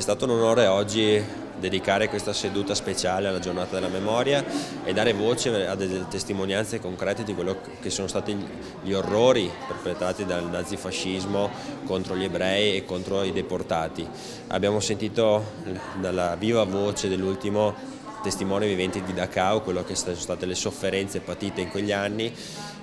È stato un onore oggi dedicare questa seduta speciale alla giornata della memoria e dare voce a delle testimonianze concrete di quello che sono stati gli orrori perpetrati dal nazifascismo contro gli ebrei e contro i deportati. Abbiamo sentito dalla viva voce dell'ultimo testimone vivente di Dachau quello che sono state le sofferenze patite in quegli anni,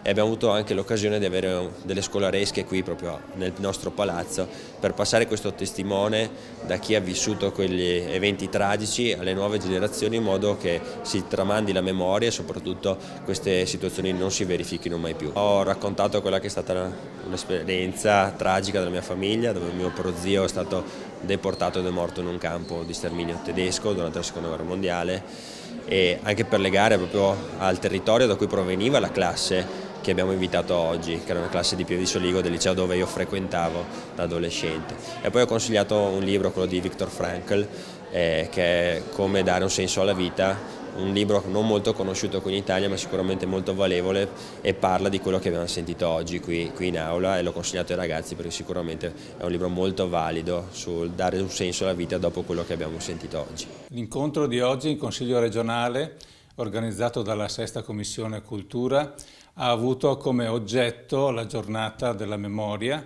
e abbiamo avuto anche l'occasione di avere delle scolaresche qui proprio nel nostro palazzo per passare questo testimone da chi ha vissuto quegli eventi tragici alle nuove generazioni, in modo che si tramandi la memoria e soprattutto queste situazioni non si verifichino mai più. Ho raccontato quella che è stata un'esperienza tragica della mia famiglia, dove mio prozio è stato deportato ed è morto in un campo di sterminio tedesco durante la seconda guerra mondiale, e anche per legare proprio al territorio da cui proveniva la classe che abbiamo invitato oggi, che era una classe di Pieve di Soligo del liceo dove io frequentavo da adolescente. E poi ho consigliato un libro, quello di Viktor Frankl, che è Come dare un senso alla vita, un libro non molto conosciuto qui in Italia ma sicuramente molto valevole, e parla di quello che abbiamo sentito oggi qui in aula, e l'ho consigliato ai ragazzi perché sicuramente è un libro molto valido sul dare un senso alla vita dopo quello che abbiamo sentito oggi. L'incontro di oggi in Consiglio regionale, organizzato dalla Sesta Commissione Cultura, ha avuto come oggetto la giornata della memoria,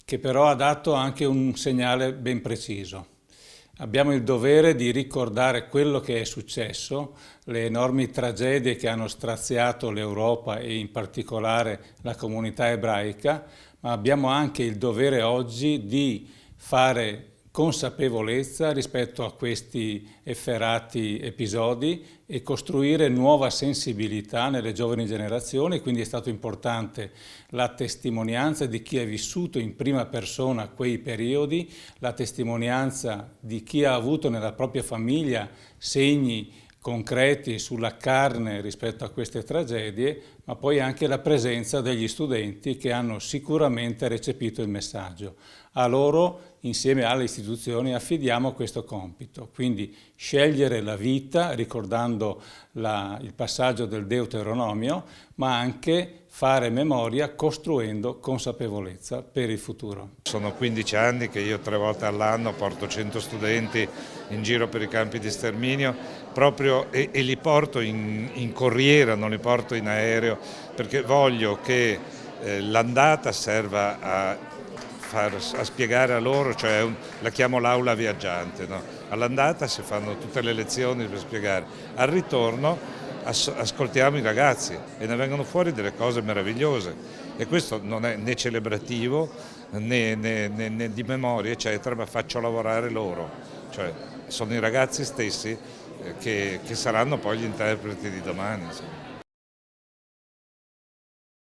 che però ha dato anche un segnale ben preciso. Abbiamo il dovere di ricordare quello che è successo, le enormi tragedie che hanno straziato l'Europa e in particolare la comunità ebraica, ma abbiamo anche il dovere oggi di fare consapevolezza rispetto a questi efferati episodi e costruire nuova sensibilità nelle giovani generazioni. Quindi è stato importante la testimonianza di chi ha vissuto in prima persona quei periodi, la testimonianza di chi ha avuto nella propria famiglia segni concreti sulla carne rispetto a queste tragedie, ma poi anche la presenza degli studenti che hanno sicuramente recepito il messaggio. A loro, insieme alle istituzioni, affidiamo questo compito, quindi scegliere la vita ricordando il passaggio del Deuteronomio, ma anche fare memoria costruendo consapevolezza per il futuro. Sono 15 anni che io 3 volte all'anno porto 100 studenti in giro per i campi di sterminio e li porto in corriera, non li porto in aereo, perché voglio che l'andata serva a spiegare a loro, cioè la chiamo l'aula viaggiante, no? All'andata si fanno tutte le lezioni per spiegare, al ritorno ascoltiamo i ragazzi e ne vengono fuori delle cose meravigliose, e questo non è né celebrativo né di memoria eccetera, ma faccio lavorare loro, cioè sono i ragazzi stessi che saranno poi gli interpreti di domani, insomma.